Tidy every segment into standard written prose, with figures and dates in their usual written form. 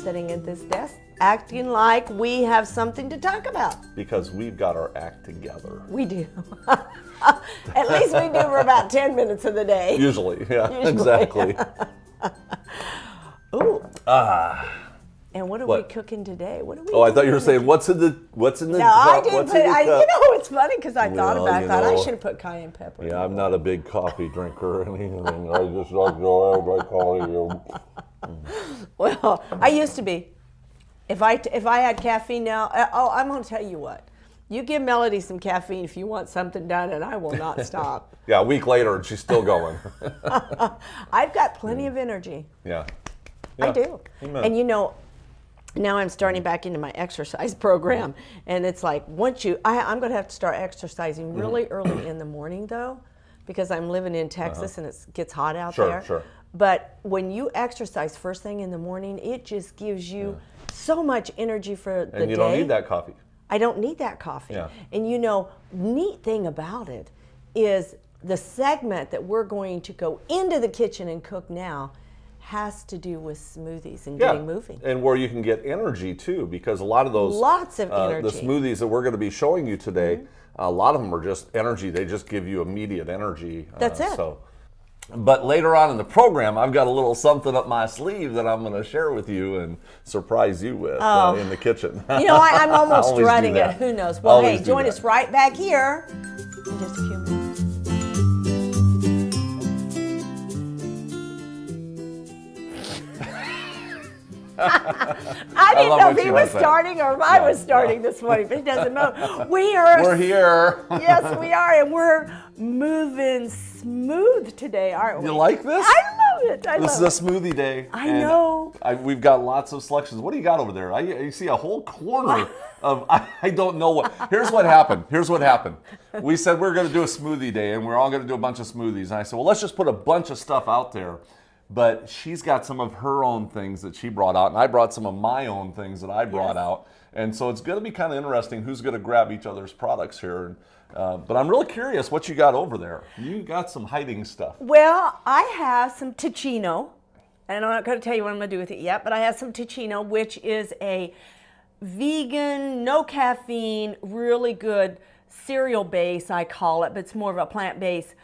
sitting at this desk acting like we have something to talk about. Because we've got our act together. We do. At least we do for about 10 minutes of the day. Usually, yeah, exactly. Ooh. And what are we cooking today? What are we? I thought you were saying what's in the No, I didn't put. It's funny because I thought about that. I should have put cayenne pepper. Yeah, I'm not a big coffee drinker or anything. I just enjoy white coffee. Well, I used to be. If I had caffeine now, I'm going to tell you what. You give Melody some caffeine if you want something done, and I will not stop. Yeah, a week later, and she's still going. I've got plenty of energy. Yeah. I do. Amen. And now I'm starting back into my exercise program, and it's like I'm going to have to start exercising really early in the morning though, because I'm living in Texas and it gets hot out there. Sure. But when you exercise first thing in the morning, it just gives you so much energy for the day. And you don't need that coffee. I don't need that coffee. Yeah. And neat thing about it is the segment that we're going to go into the kitchen and cook now has to do with smoothies and getting moving. And where you can get energy too, because a lot of those lots of energy. The smoothies that we're going to be showing you today, a lot of them are just energy. They just give you immediate energy. That's it. But later on in the program, I've got a little something up my sleeve that I'm going to share with you and surprise you with in the kitchen. I'm almost dreading it. Who knows? Well, Always join us right back here in just a few minutes. I didn't know if he was starting or if I was starting this morning, but it doesn't matter. We're here. Yes, we are, and we're moving smooth today, aren't we? You like this? I love it. This is a smoothie day. I know. We've got lots of selections. What do you got over there? You see a whole corner of, I don't know what. Here's what happened. We said we were going to do a smoothie day, and we're all going to do a bunch of smoothies. And I said, well, let's just put a bunch of stuff out there. But she's got some of her own things that she brought out, and I brought some of my own things that I brought out. And so it's going to be kind of interesting who's going to grab each other's products here. But I'm really curious what you got over there. You got some hiding stuff. Well, I have some Ticino, and I'm not going to tell you what I'm going to do with it yet, but I have some Ticino, which is a vegan, no caffeine, really good cereal base, I call it, but it's more of a plant-based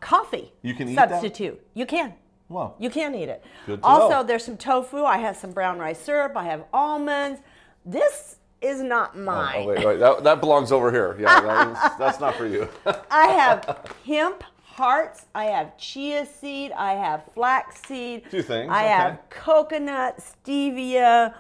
coffee you can substitute. Eat that? You can. Wow. You can eat it. Good to also, know. There's some tofu. I have some brown rice syrup. I have almonds. This is not mine. Wait. That belongs over here. Yeah, that's not for you. I have hemp hearts. I have chia seed. I have flax seed. 2 things. I have coconut, stevia,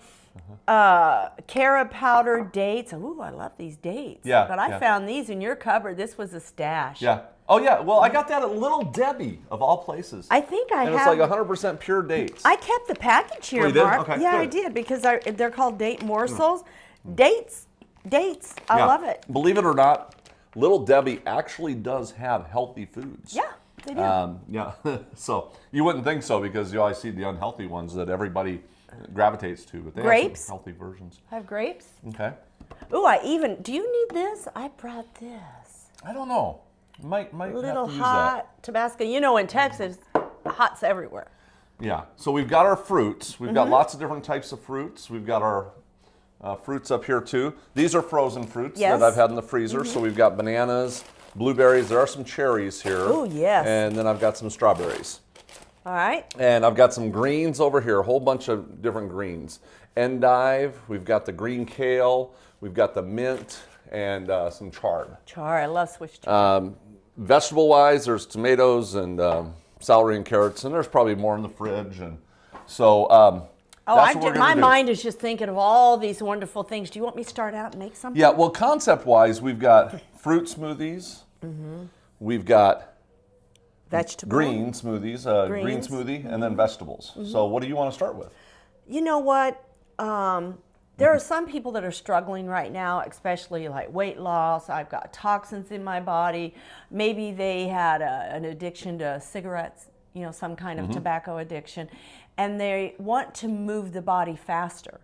carob powder, dates. Ooh, I love these dates. Yeah. But I found these in your cupboard. This was a stash. Yeah. Oh, yeah. Well, I got that at Little Debbie, of all places. I think I and have. And it's like 100% pure dates. I kept the package here, you did? Mark. Okay, yeah, good. I did, because they're called date morsels. Dates. I love it. Believe it or not, Little Debbie actually does have healthy foods. Yeah, they do. Yeah. So you wouldn't think so, because you always see the unhealthy ones that everybody gravitates to. But they grapes. have some healthy versions. I have grapes. Okay. Ooh, do you need this? I brought this. I don't know. Might little have to use hot Tabasco. In Texas, hot's everywhere. Yeah. So we've got our fruits. We've got lots of different types of fruits. We've got our fruits up here too. These are frozen fruits that I've had in the freezer. So we've got bananas, blueberries. There are some cherries here. Oh, yes. And then I've got some strawberries. All right. And I've got some greens over here, a whole bunch of different greens. Endive, we've got the green kale, we've got the mint, and some chard. Chard, I love Swiss chard. Vegetable-wise, there's tomatoes and celery and carrots, and there's probably more in the fridge. And so my mind is just thinking of all these wonderful things. Do you want me to start out and make something? Yeah, well, concept-wise, we've got fruit smoothies. We've got vegetable green smoothies, green smoothie, and then vegetables. So what do you want to start with? You know what? There are some people that are struggling right now, especially like weight loss. I've got toxins in my body. Maybe they had an addiction to cigarettes, some kind of tobacco addiction, and they want to move the body faster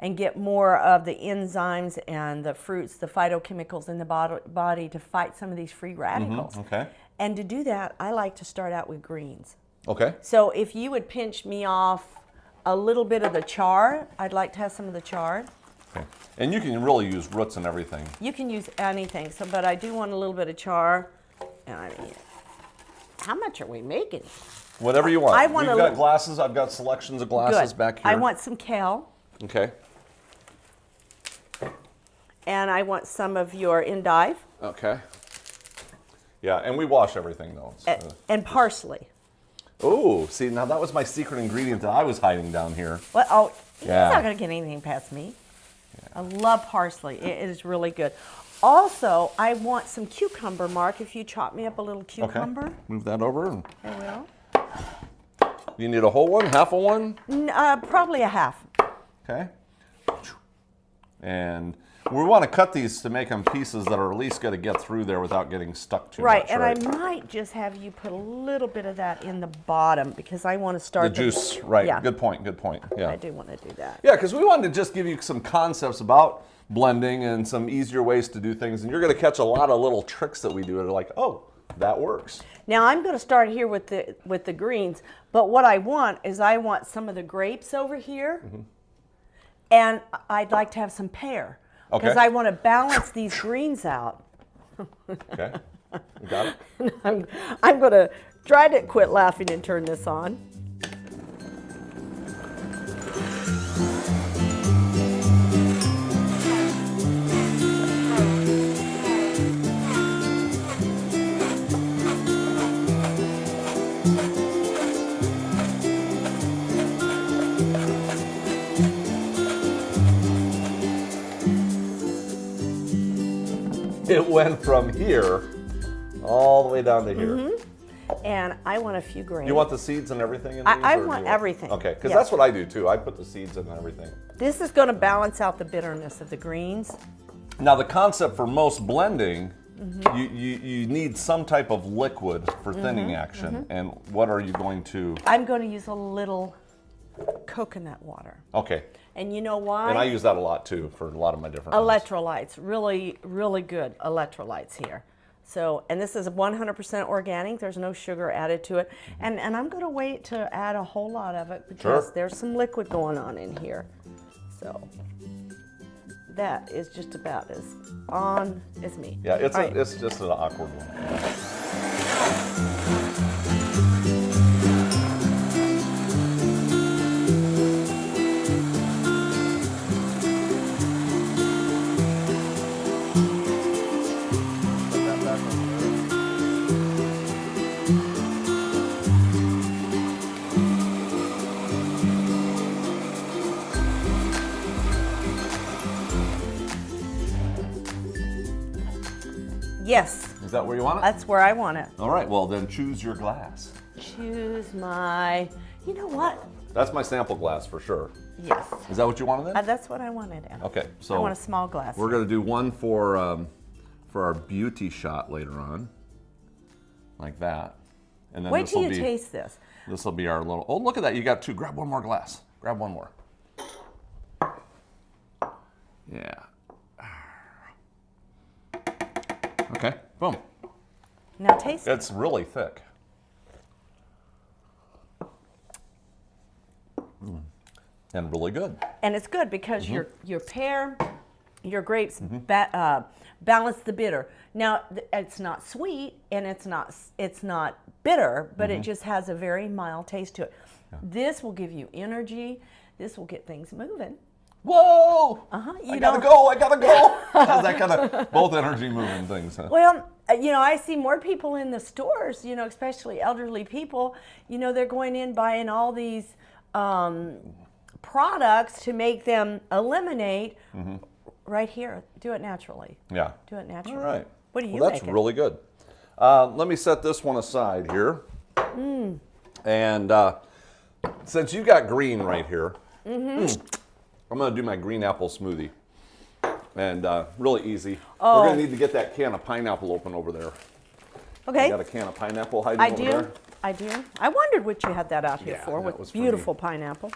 and get more of the enzymes and the fruits, the phytochemicals in the body to fight some of these free radicals. Okay. And to do that, I like to start out with greens. Okay. So if you would pinch me off a little bit of the chard. I'd like to have some of the chard. Okay. And you can really use roots and everything. You can use anything, so but I do want a little bit of char. And I mean, how much are we making? Whatever you want. I want We've got glasses. I've got selections of glasses back here. I want some kale. Okay. And I want some of your endive. Okay. Yeah, and we wash everything though. And parsley. Oh, see, now that was my secret ingredient that I was hiding down here. What? Oh, Yeah. He's not going to get anything past me. Yeah. I love parsley. It is really good. Also, I want some cucumber, Mark, if you chop me up a little cucumber. Okay. Move that over. I will. You need a whole one, half a one? Probably a half. Okay. And we want to cut these to make them pieces that are at least going to get through there without getting stuck too Right, much. and Right, I might just have you put a little bit of that in the bottom because I want to start the juice, right. Yeah. Good point, good point. Yeah. I do want to do that. Yeah, because we wanted to just give you some concepts about blending and some easier ways to do things. And you're going to catch a lot of little tricks that we do that are like, oh, that works. Now I'm going to start here with the greens, but what I want is I want some of the grapes over here, and I'd like to have some pear because Okay. I want to balance these greens out. Okay. You got it? I'm going to try to quit laughing and turn this on. It went from here all the way down to here. And I want a few grains. You want the seeds and everything in these? I or do want you everything. Okay, because Yes. that's what I do too. I put the seeds in everything. This is going to balance out the bitterness of the greens. Now the concept for most blending, you need some type of liquid for thinning action. And what are you going to? I'm going to use a little coconut water. Okay. And you know why? And I use that a lot too for a lot of my different ones. Electrolytes, really, really good electrolytes here. So, and this is 100% organic. There's no sugar added to it. And I'm going to wait to add a whole lot of it because Sure. there's some liquid going on in here. So that is just about as on as me. Yeah, it's All right. it's just an awkward one. Put that back over there. Yes, Is that where you want it? that's where I want it. All right, well then choose your glass. Choose my, you know what? That's my sample glass for sure. Yes, Is that what you wanted then? that's what I wanted. Okay, so I want a small glass. we're going to do one for our beauty shot later on, like that. And then Wait till you be, taste this. This will be our little. Oh, look at that! You got two. Grab one more glass. Grab one more. Yeah. Okay. Boom. Now taste it. It's really thick. And really good. And it's good because Mm-hmm. your pear, your grapes balance the bitter. Now it's not sweet and it's not bitter, but Mm-hmm. it just has a very mild taste to it. This will give you energy. This will get things moving. Whoa! You I gotta know- go! I gotta go! How's that kind of both energy moving things? Huh? Well, you know, I see more people in the stores, you know, especially elderly people, you know, they're going in buying all these products to make them eliminate. Right here, do it naturally. Yeah. Do it naturally. All right. What do you Well, that's making? really good. Let me set this one aside here. And since you got green right here, I'm going to do my green apple smoothie. And really easy. We're going to need to get that can of pineapple open over there. Okay. You got a can of pineapple hiding I over do. there? I do. I wondered what you had that out here Yeah, for that with was for beautiful pineapple.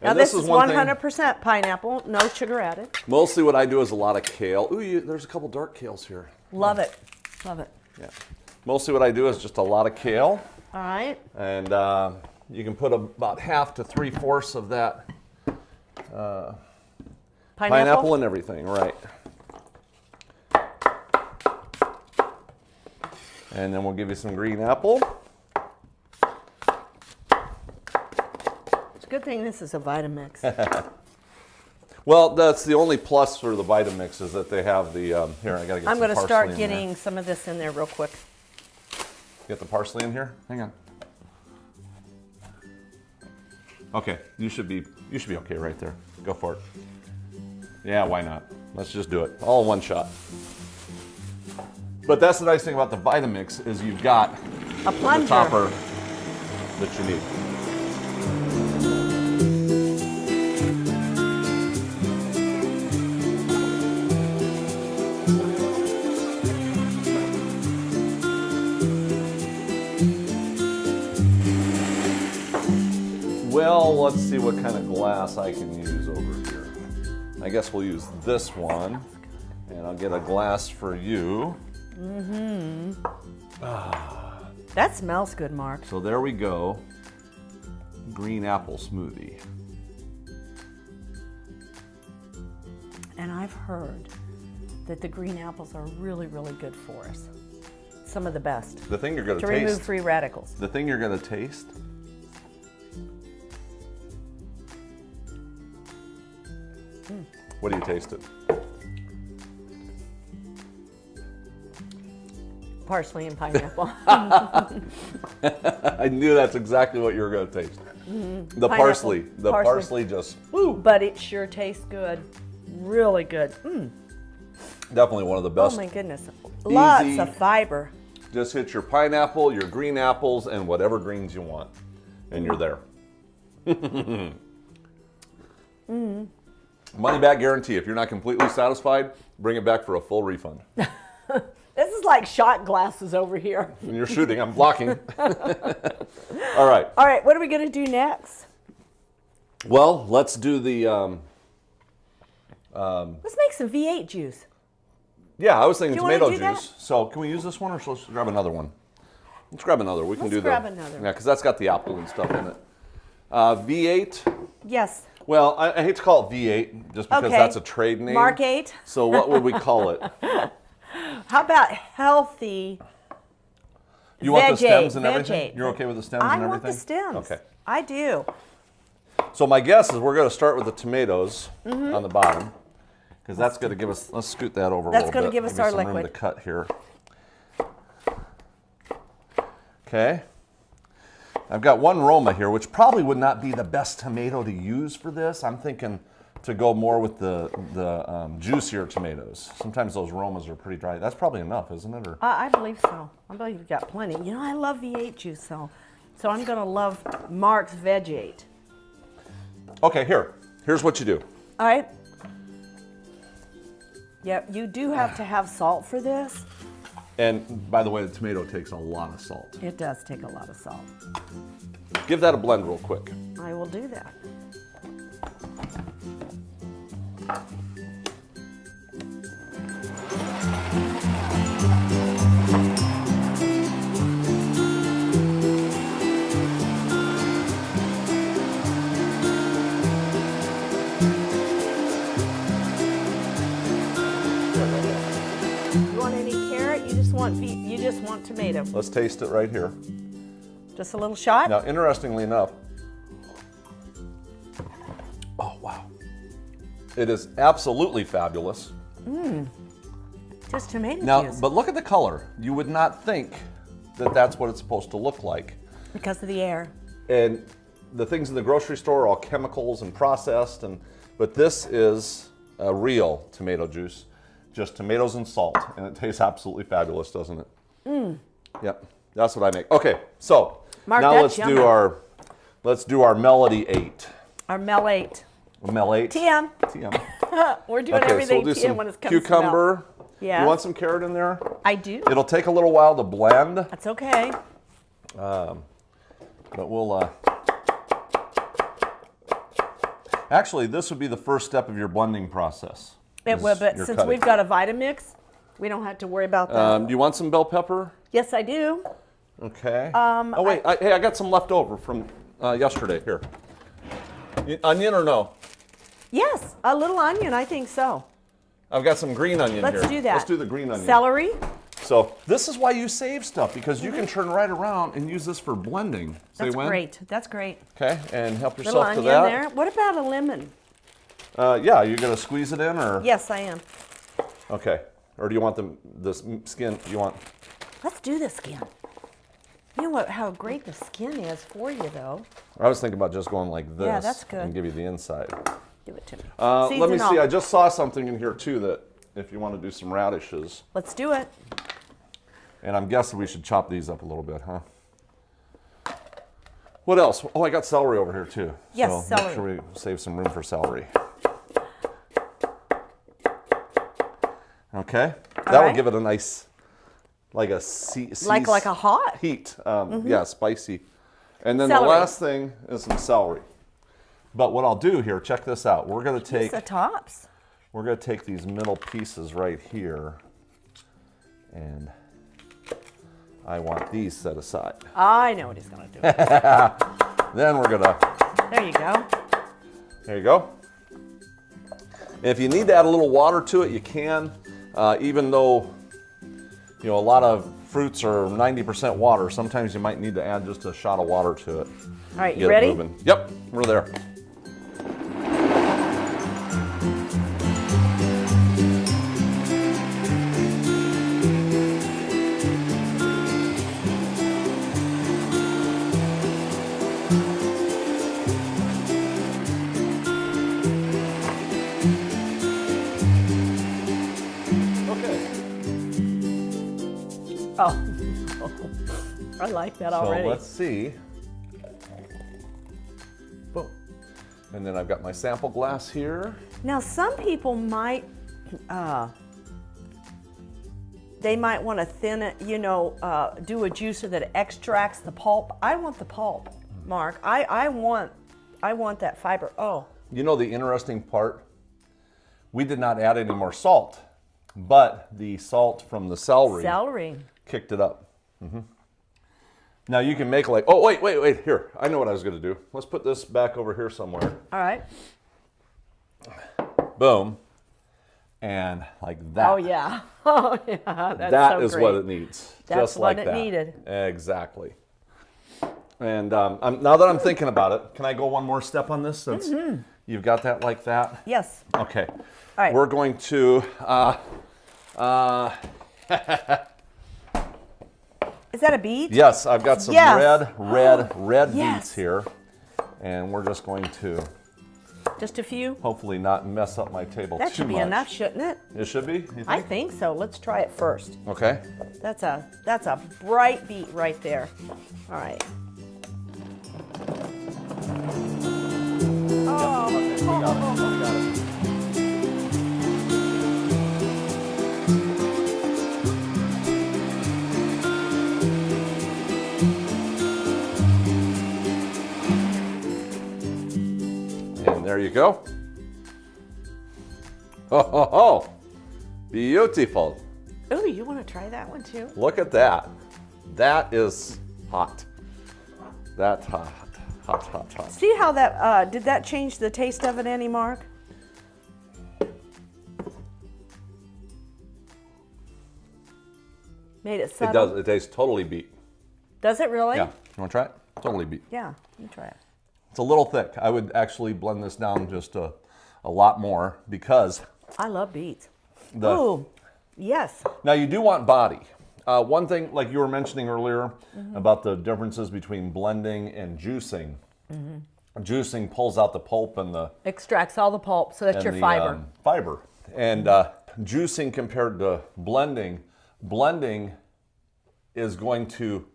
Now And this is one thing- 100% pineapple, no sugar added. Mostly what I do is a lot of kale. Ooh, there's a couple dark kales here. Love it. Love it. Yeah. Mostly what I do is just a lot of kale. All right. And You can put about half to 3/4 of that pineapple and everything, right. And then we'll give you some green apple. It's a good thing this is a Vitamix. Well, that's the only plus for the Vitamix is that they have the, here, I gotta get I'm some going to parsley start in getting some of this in there real quick. there. Get the parsley in here? Hang on. Okay, you should be okay right there. Go for it. Yeah, why not? Let's just do it. All in one shot. But that's the nice thing about the Vitamix is you've got A plunger. the topper that you need. Well, let's see what kind of glass I can use over here. I guess we'll use this one, and I'll get a glass for you. That smells good, Mark. So there we go. Green apple smoothie. And I've heard that the green apples are really, really good for us. Some of the best. The thing you're going To to remove taste. free radicals. The thing you're going to taste. What do you taste it? Parsley and pineapple. I knew that's exactly what you were going to taste. The parsley. The parsley just, woo. But it sure tastes good. Really good. Definitely one of the best. Oh my goodness. Lots Easy. of fiber. Just hit your pineapple, your green apples, and whatever greens you want. And you're there. Money back guarantee. If you're not completely satisfied, bring it back for a full refund. This is like shot glasses over here. When you're shooting, I'm blocking. All right. All right, what are we going to do next? Well, let's do the. Let's make some V8 juice. Yeah, I was thinking Do you wanna tomato do that? juice. So can we use this one, or let's grab another one? Let's grab another. We can Let's do grab another. Yeah, because that's got the apple and stuff in it. V8. Yes. Well, I hate to call it V8 just because Okay. that's a trade name. Mark 8. So what would we call it? How about healthy? You want the Veg-ate, stems and everything? veg-ate. You're okay with the stems and I everything? want the stems. Okay. I do. So my guess is we're going to start with the tomatoes Mm-hmm. on the bottom, because that's going to give us. Let's scoot that over That's a little bit. gonna give us me our some room liquid. to cut here. Okay. I've got one Roma here, which probably would not be the best tomato to use for this. I'm thinking to go more with the juicier tomatoes. Sometimes those Romas are pretty dry. That's probably enough, isn't it? Or I believe so. I believe you've got plenty. You know, I love V8 juice, so I'm going to love Mark's Veg8. okay, here's what you do. All right. Yep, you do have to have salt for this. And by the way, the tomato takes a lot of salt. It does take a lot of salt. Give that a blend real quick. I will do that. You want any carrot? You just want tomato. Let's taste it right here. Just a little shot? Now, interestingly enough, oh wow, it is absolutely fabulous. Just tomato Now, juice. but look at the color. You would not think that that's what it's supposed to look like. Because of the air. And the things in the grocery store are all chemicals and processed, but this is a real tomato juice, just tomatoes and salt, and it tastes absolutely fabulous, doesn't it? Yep, that's what I make. Okay, so Mark, now that's let's yummy. do our Melody 8. Our Mel 8. Mel 8. TM. TM. We're doing Okay, so everything we'll do TM some when it comes to cucumber. Mel. Yeah. You want some carrot in there? I do. It'll take a little while to blend, That's okay. but we'll. Actually, this would be the first step of your blending process. It is will, but your since cutting. we've got a Vitamix, we don't have to worry about that. Do you want some bell pepper? Yes, I do. Okay. Oh wait, I got some left over from. yesterday. Here. Onion or no? Yes, a little onion, I think so. I've got some green onion here. Let's do that. Let's do the green onion. Celery. So this is why you save stuff, because you can turn right around and use this for blending. That's great. That's great. Okay, and help Little yourself to onion that. there. What about a lemon? Yeah, you're gonna squeeze it in, or? Yes, I am. Okay. Or do you want the skin? You want? Let's do the skin. You know what? How great the skin is for you, though. I was thinking about just going like this. Yeah, that's good. And give you the inside. Give it to me. Let me Season see. all. I just saw something in here too that if you want to do some radishes. Let's do it. And I'm guessing we should chop these up a little bit, huh? What else? Oh, I got celery over here too. Yes, so celery. Make sure we save some room for celery. Okay. That will give it a nice, like a like a hot? heat. Yeah, spicy. And then Celery. the last thing is some celery. But what I'll do here, check this out. We're going to take the tops. We're going to take these middle pieces right here, and I want these set aside. I know what he's going to do. Then we're going to, There you go. there you go. If you need to add a little water to it, you can. Even though, you know, a lot of fruits are 90% water, sometimes you might need to add just a shot of water to it. All right, Get you it ready? moving. Yep, we're there. Oh, I like that already. So let's see. Boom. And then I've got my sample glass here. Now, some people might, they might want to thin it, you know, do a juicer that extracts the pulp. I want the pulp, Mark. I want that fiber. Oh. You know the interesting part? We did not add any more salt, but the salt from the celery kicked it up. Now you can make like, oh, wait, here. I know what I was gonna do. Let's put this back over here somewhere. All right. Boom. And like that. Oh, yeah. Oh, yeah. That's That so is great. what it needs. That's just like what it that. needed. Exactly. And now that I'm thinking about it, can I go one more step on this since you've got that like that? Yes. Okay. All right. We're going to, Is that a beet? yes, I've got some Yes. red Yes. beets here. And we're just going to Just a few? hopefully not mess up my table That too should be much. enough, shouldn't it? It should be, you think? I think so. Let's try it first. Okay. That's a bright beet right there. All right. And there you go. Oh, beautiful. Oh, you want to try that one too? Look at that. That is hot. That's hot, hot, hot, hot. See how that, did that change the taste of it any, Mark? Made it subtle? It does. It tastes totally beet. Does it really? Yeah. You want to try it? Totally beet. Yeah, you try it. It's a little thick. I would actually blend this down just a lot more because I love beets. the. Oh, yes. Now you do want body. One thing, like you were mentioning earlier about the differences between blending and juicing. Juicing pulls out the pulp and the Extracts all the pulp, so that's your fiber. Fiber. And juicing compared to blending, blending is going to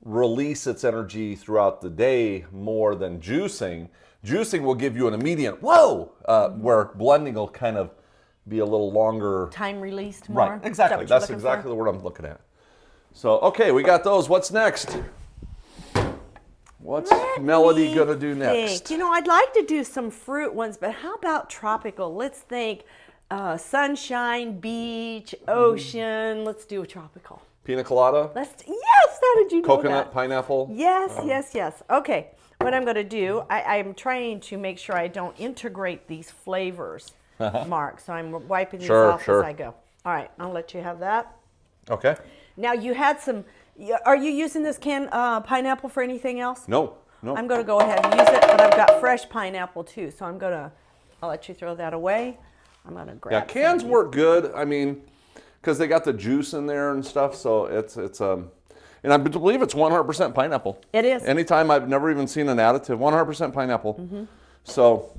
release its energy throughout the day more than juicing. Juicing will give you an immediate whoa, where blending will kind of be a little longer. Time released more? Right, exactly. Is that what That's you're looking exactly for? the word I'm looking at. So, okay, we got those. What's next? What's Let Melody me gonna do next? think. You know, I'd like to do some fruit ones, but how about tropical? Let's think sunshine, beach, ocean. Let's do a tropical. Pina colada? Yes, how did you know Coconut, that? pineapple? Yes, yes, yes. Okay. what I'm going to do, I'm trying to make sure I don't integrate these flavors, Mark. So I'm wiping these off as I go. All right, I'll let you have that. Okay. Now you had some. Are you using this canned pineapple for anything else? No. I'm going to go ahead and use it, but I've got fresh pineapple too, so I'll let you throw that away. I'm going to grab. Yeah, cans work good. I mean, because they got the juice in there and stuff, so it's and I believe it's 100% pineapple. It is. Anytime, I've never even seen an additive. 100% pineapple. Mm-hmm. So.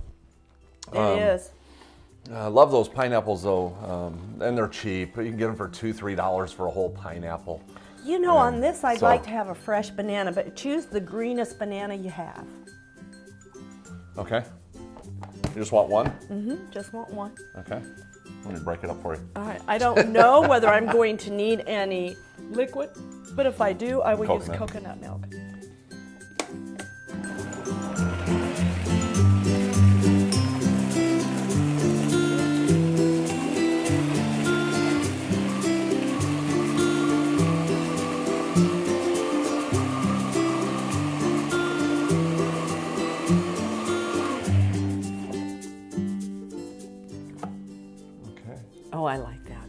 It is. I love those pineapples though, and they're cheap. You can get them for $2-3 for a whole pineapple. You know, on this, I'd like to have a fresh banana, but choose the greenest banana you have. Okay. You just want one? Mm-hmm. Just want one. Okay. Let me break it up for you. All right. I don't know whether I'm going to need any liquid, but if I do, I will use coconut milk. Oh, I like that.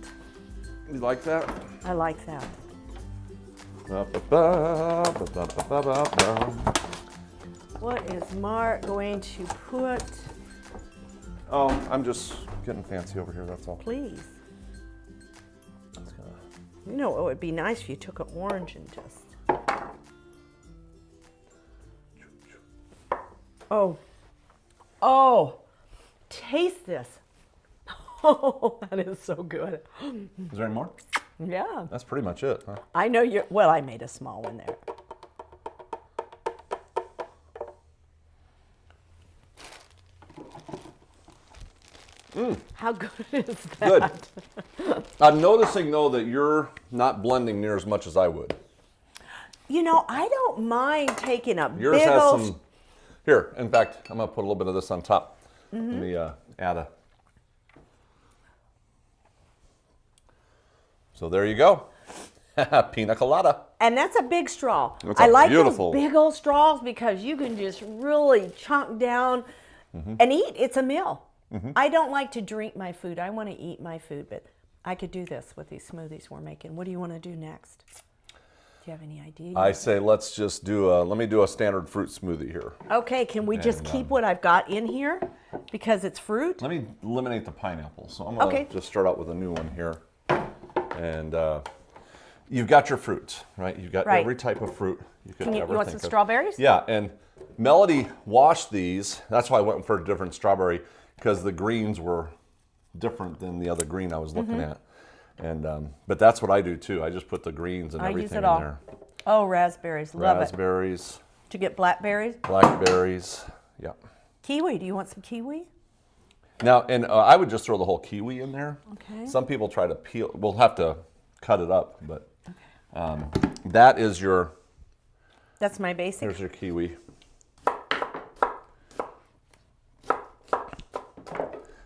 You like that? I like that. What is Mark going to put? Oh, I'm just getting fancy over here, that's all. Please. You know, it would be nice if you took an orange and just... Oh, taste this. Oh, that is so good. Is there any more? Yeah. That's pretty much it, huh? I know you're, well, I made a small one there. How good is that? Good. I'm noticing though that you're not blending near as much as I would. You know, I don't mind taking a Yours big has old... some, here, in fact, I'm gonna put a little bit of this on top. Let me add a... So there you go. Pina colada. And that's a big straw. That's I like beautiful. those big old straws because you can just really chunk down and eat. It's a meal. I don't like to drink my food. I want to eat my food, but I could do this with these smoothies we're making. What do you want to do next? Do you have any idea? I say let's just do let me do a standard fruit smoothie here. Okay, can we just keep what I've got in here because it's fruit? Let me eliminate the pineapple. So I'm gonna just start out with a new one here. And you've got your fruits, right? You've got every type of fruit you could ever think of. You want some strawberries? Yeah, and Melody washed these. That's why I went for a different strawberry, because the greens were different than the other green I was looking at. And but that's what I do too. I just put the greens and everything in there. Oh, raspberries, love it. Raspberries. To get blackberries? Blackberries, yeah. Kiwi, do you want some kiwi? Now, and I would just throw the whole kiwi in there. Okay. Some people try to peel. We'll have to cut it up, but that is your... That's my basic. Here's your kiwi.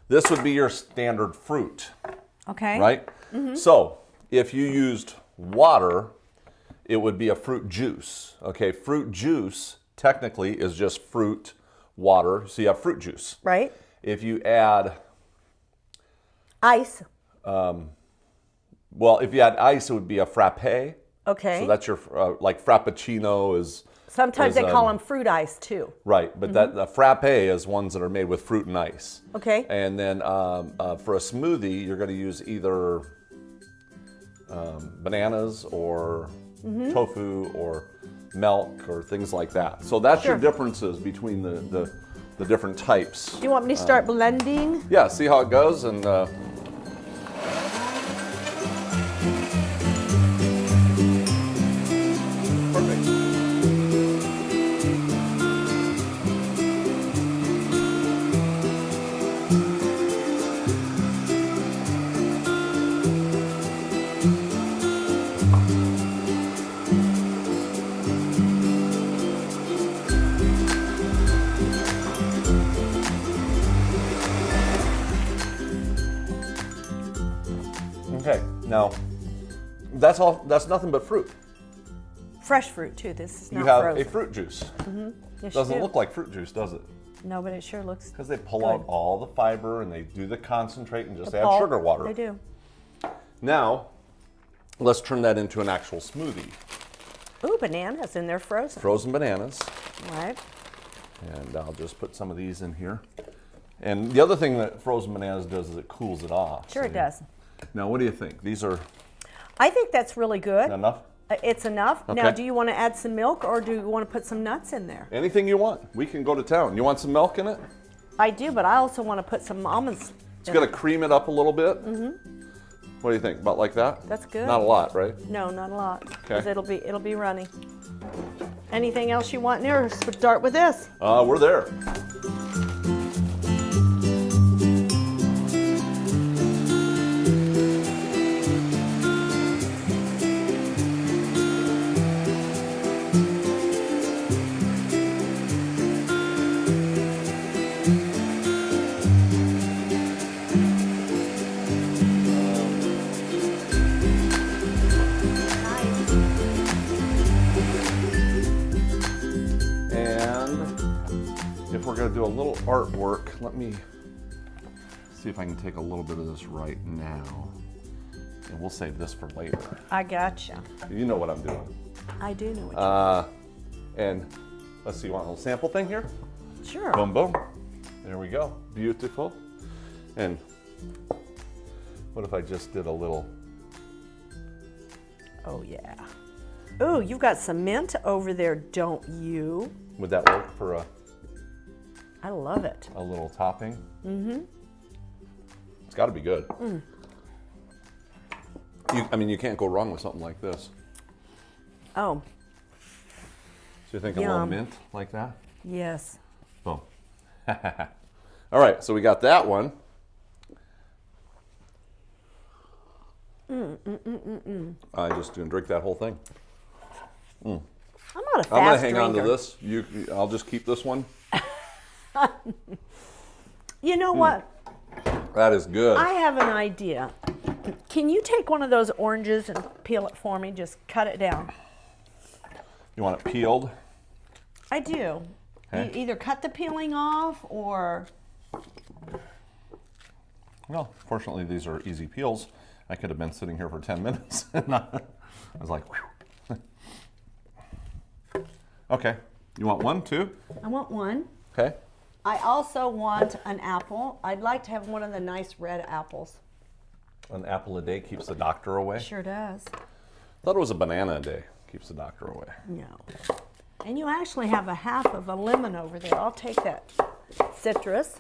This would be your standard fruit. Okay. Right? So, if you used water, it would be a fruit juice. Okay, fruit juice technically is just fruit, water, so you have fruit juice. Right. If you add ice. Well, if you add ice, it would be a frappe. Okay. So that's your, like frappuccino is... Sometimes they call them fruit ice too. Right, but that the frappe is ones that are made with fruit and ice. Okay. And then for a smoothie, you're going to use either bananas or tofu or milk or things like that. So that's your differences between the different types. Do you want me to start blending? Yeah, see how it goes and... Perfect. Okay, now that's all. That's nothing but fruit. Fresh fruit too. This is not You have frozen. a fruit juice. Yes, Doesn't you do. look like fruit juice, does it? No, but it sure looks Because they pull good. out all the fiber and they do the concentrate and just The add pulp, sugar water. They do. Now, let's turn that into an actual smoothie. Ooh, bananas, and they're frozen. Frozen bananas. Right. And I'll just put some of these in here. And the other thing that frozen bananas does is it cools it off. Sure, So it does. Now, what do you think? These are I think that's really good. enough? It's enough. Now, Okay. do you want to add some milk or do you want to put some nuts in there? Anything you want. We can go to town. You want some milk in it? I do, but I also want to put some almonds. It's going to cream it up a little bit. Mm-hmm. What do you think? About like that? That's good. Not a lot, right? No, not a lot. Okay. Because it'll be runny. Anything else you want in there? Start with this. We're there. And if we're going to do a little artwork, let me see if I can take a little bit of this right now. And we'll save this for later. I gotcha. You know what I'm doing. I do know what And let's see, you want a little sample thing here? Sure. Boom, boom. There we go. Beautiful. And what if I just did a little? Oh, yeah. Ooh, you've got some mint over there, don't you? Would that work for I love it. a little topping? Mm-hmm. It's got to be good. You can't go wrong with something like this. Oh, So you think a little Yum. mint like that? yes. Boom. All right, so we got that one. I just gonna drink that whole thing. I'm not a fast I'm gonna hang on to drinker. this. I'll just keep this one. You know what? That is good. I have an idea. Can you take one of those oranges and peel it for me? Just cut it down. You want it peeled? I do. Okay. You either cut the peeling off or... Well, fortunately, these are easy peels. I could have been sitting here for 10 minutes. I was like, whew. Okay. You want one, two? I want one. Okay. I also want an apple. I'd like to have one of the nice red apples. An apple a day keeps the doctor away. Sure does. Thought it was a banana a day keeps the doctor away. No. And you actually have a half of a lemon over there. I'll take that citrus.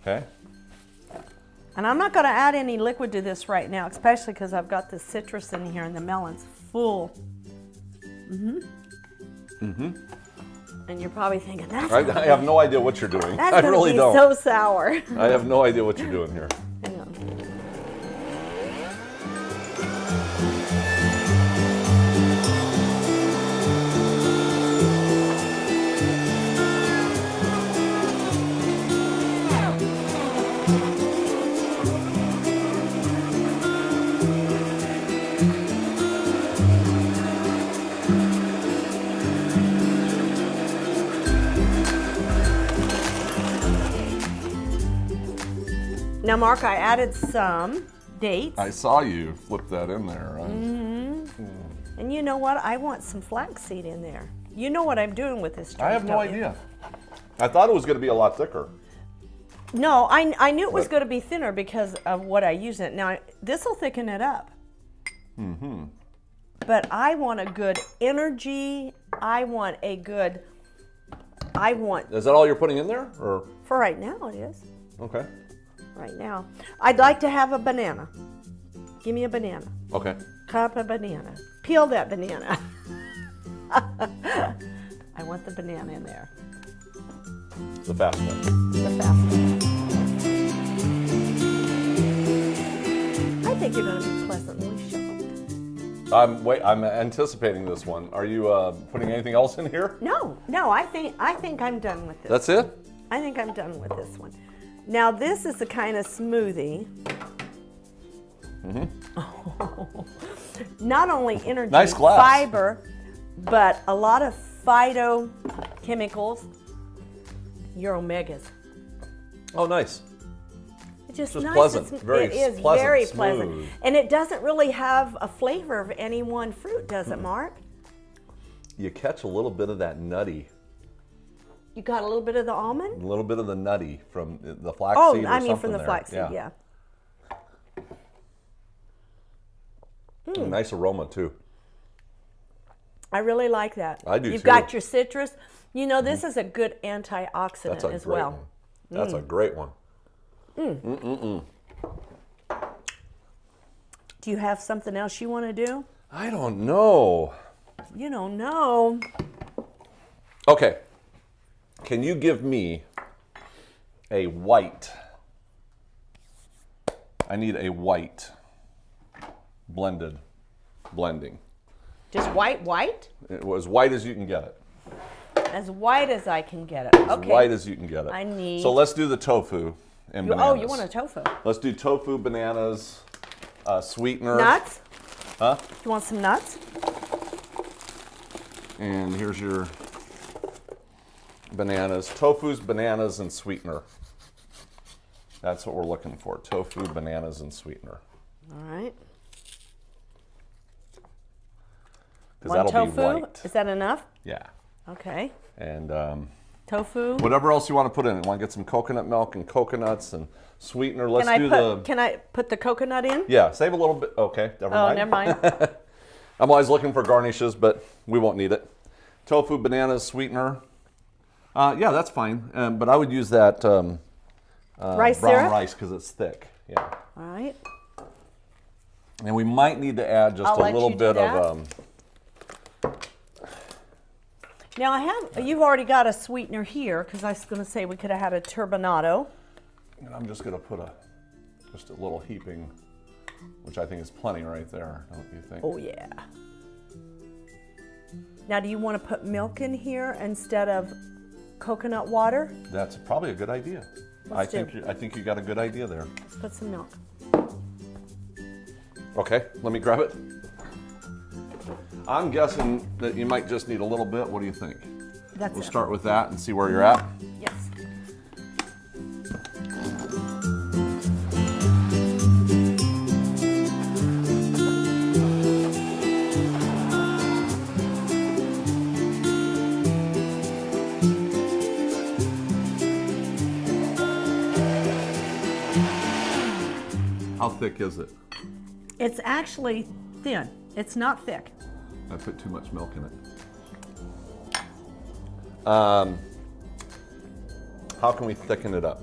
Okay. And I'm not going to add any liquid to this right now, especially because I've got the citrus in here and the melon's full. And you're probably thinking, that's I have no idea what you're doing. that's I gonna really be don't. so sour. I have no idea what you're doing here. Hang on. Now, Mark, I added some dates. I saw you flip that in there. Right? And you know what? I want some flaxseed in there. You know what I'm doing with this drink, I have no don't you? idea. I thought it was going to be a lot thicker. No, I knew it was But- going to be thinner because of what I use it. Now, this will thicken it up. But I want a good energy. I want, Is that all you're putting in there? Or for right now it is. okay. Right now. I'd like to have a banana. Give me a banana. Okay. Cut up a banana. Peel that banana. I want the banana in there. The fast one. The fast one. I think you're going to be pleasantly shocked. I'm anticipating this one. Are you putting anything else in here? No, I think I'm done with this. That's it? I think I'm done with this one. Now this is the kind of smoothie. Not only energy, Nice glass. fiber, but a lot of phytochemicals chemicals. Your omegas. Oh, nice. It's just Just nice. pleasant. It is pleasant, very smooth. pleasant. And it doesn't really have a flavor of any one fruit, does it, Mark? You catch a little bit of that nutty, You got a little bit of the almond? a little bit of the nutty from the flaxseed Oh, or I mean something from the there. flaxseed, yeah. A nice aroma too. I really like that. I do You've too. got your citrus. You know, this is a good antioxidant That's a as great well. one. That's a great one. Do you have something else you want to do? I don't know. You don't know. Okay. Can you give me a white? I need a white blending. Just white? It was white as you can get it. As white as I can get it. As Okay. white as you can get it. I need- So let's do the tofu and bananas. Oh, you want a tofu? Let's do tofu, bananas, sweetener. Nuts? Huh? You want some nuts? And here's your bananas. Tofu's, bananas, and sweetener. That's what we're looking for. Tofu, bananas, and sweetener. All right. Because One that'll tofu? be white. Is that enough? Yeah. Okay. And Tofu. whatever else you want to put in it. Want to get some coconut milk and coconuts and sweetener. Let's do the... Can I put the coconut in? Yeah, save a little bit. Okay, never Oh, mind. never mind. I'm always looking for garnishes, but we won't need it. Tofu, bananas, sweetener. Yeah, that's fine. But I would use that Rice brown syrup? rice because it's thick. Yeah. All right. And we might need to add just I'll a let little you do bit that. of... Now you've already got a sweetener here because I was going to say we could have had a turbinado. And I'm just going to put just a little heaping, which I think is plenty right there, don't you think? Oh yeah. Now do you want to put milk in here instead of coconut water? That's probably a good idea. I think you got a good idea there. Let's put some milk. Okay, let me grab it. I'm guessing that you might just need a little bit. What do you think? That's We'll it. start with that and see where you're at. Yes. How thick is it? It's actually thin. It's not thick. I put too much milk in it. How can we thicken it up?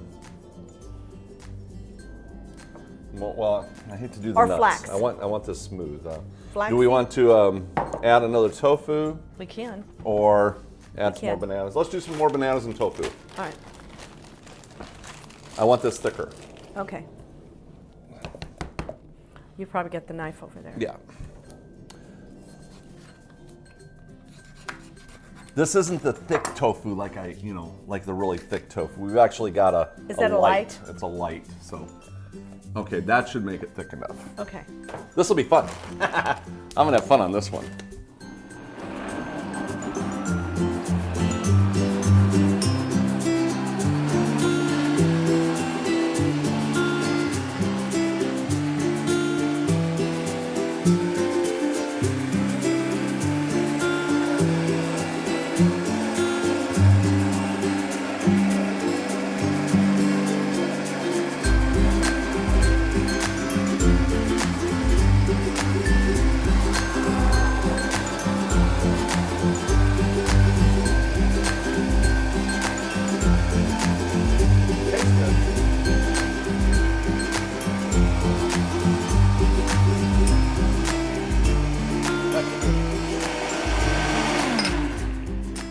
Well, I hate to do the Or nuts. flax. I want this smooth. Flax Do we seed? want to add another tofu We can. or add some more can. bananas? Let's do some more bananas and tofu. All right. I want this thicker. Okay. You probably got the knife over there. Yeah. This isn't the thick tofu like like the really thick tofu. We've actually got a Is that a light? It's a light, so. Okay, that should make it thick enough. Okay. This will be fun. I'm gonna have fun on this one. Tastes good.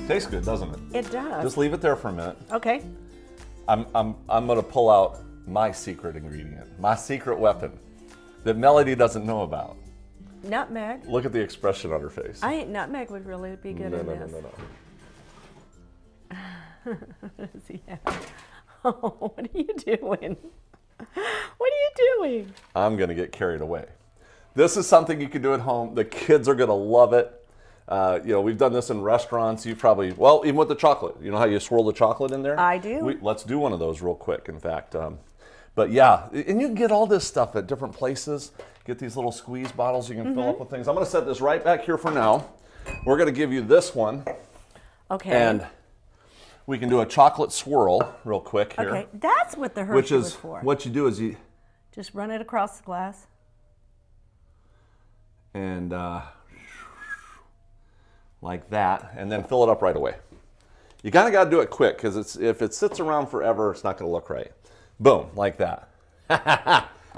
Tastes good, doesn't it? It does. Just leave it there for a minute. Okay. I'm gonna pull out my secret ingredient, my secret weapon that Melody doesn't know about. Nutmeg. Look at the expression on her face. I think nutmeg would really be good no, in no, this. no, no, no. Yeah. Oh, what are you doing? What are you doing? I'm gonna get carried away. This is something you can do at home. The kids are gonna love it. You know, we've done this in restaurants. You probably, well, even with the chocolate. You know how you swirl the chocolate in there? I do. Let's do one of those real quick, in fact. But yeah, and you can get all this stuff at different places. Get these little squeeze bottles you can fill up with things. I'm going to set this right back here for now. We're going to give you this one. Okay. And we can do a chocolate swirl real quick here. Okay, that's what the Hershey Which was is, for. what you do is you... Just run it across the glass. And like that, and then fill it up right away. You kind of got to do it quick, because if it sits around forever, it's not going to look right. Boom, like that.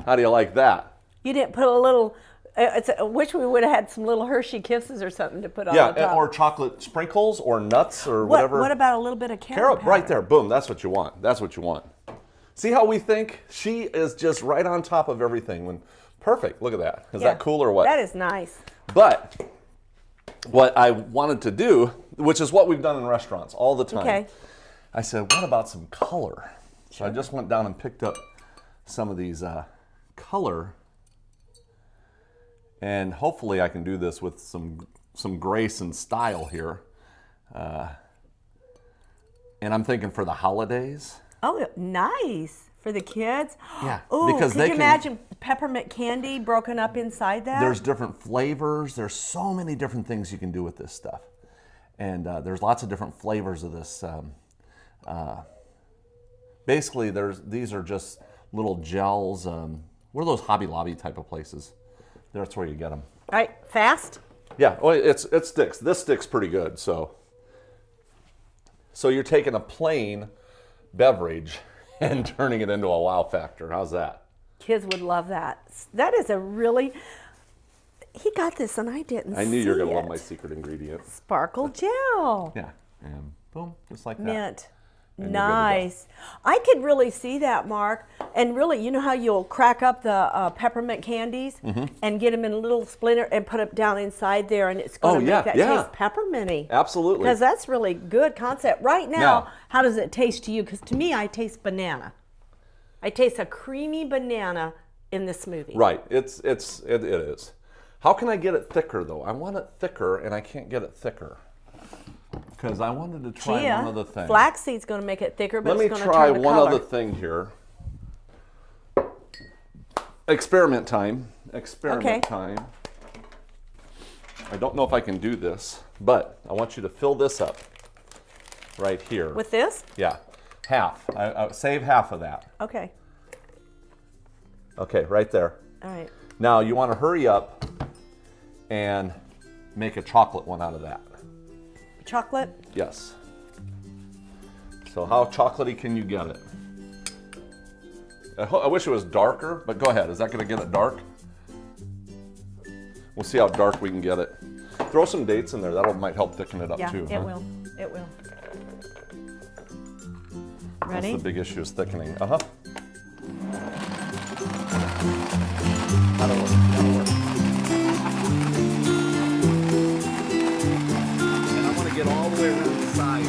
How do you like that? You didn't put a little, I wish we would have had some little Hershey Kisses or something to put on the top. Yeah, or chocolate sprinkles or nuts or whatever. What about a little bit of caramel Carob, powder? right there, boom, that's what you want. That's what you want. See how we think? She is just right on top of everything. Perfect, look at that. Is that cool or what? That is nice. But what I wanted to do, which is what we've done in restaurants all the time, Okay. I said, what about some color? So I just went down and picked up some of these color, and hopefully I can do this with some grace and style here. And I'm thinking for the holidays. Oh, nice. For the kids? Yeah, Ooh, because could you imagine peppermint candy broken up inside that? There's different flavors. There's so many different things you can do with this stuff. And there's lots of different flavors of this. Basically, these are just little gels. What are those Hobby Lobby type of places? That's where you get them. All right, fast? Yeah, well, it sticks. This sticks pretty good. So you're taking a plain beverage and turning it into a wow factor. How's that? Kids would love that. That is a really, he got this and I didn't see it. I knew you were going to love my secret ingredient. Sparkle gel. Yeah, and boom, just like that. Mint. And you're good to go. Nice. I could really see that, Mark. And really, you know how you'll crack up the peppermint candies and get them in a little splinter and put it down inside there, and it's going to make that taste pepperminty. Absolutely. Because that's really good concept. Right now, how does it taste to you? Because to me, I taste banana. I taste a creamy banana in the smoothie. Right. It is. How can I get it thicker though? I want it thicker, and I can't get it thicker. Because I wanted to try one other thing. Flaxseed's going to make it thicker, but it's going to turn the Let color. me try one other thing here. Experiment time. Experiment time. I don't know if I can do this, but I want you to fill this up right here. With this? Yeah, half. I save half of that. Okay. Okay, right there. All right. Now you want to hurry up and make a chocolate one out of that. Chocolate? Yes. So how chocolatey can you get it? I wish it was darker, but go ahead. Is that going to get it dark? We'll see how dark we can get it. Throw some dates in there. That might help thicken it up too. Yeah, it will. It will. Ready? That's the big issue is thickening. That'll work. And I want to get all the way around the sides.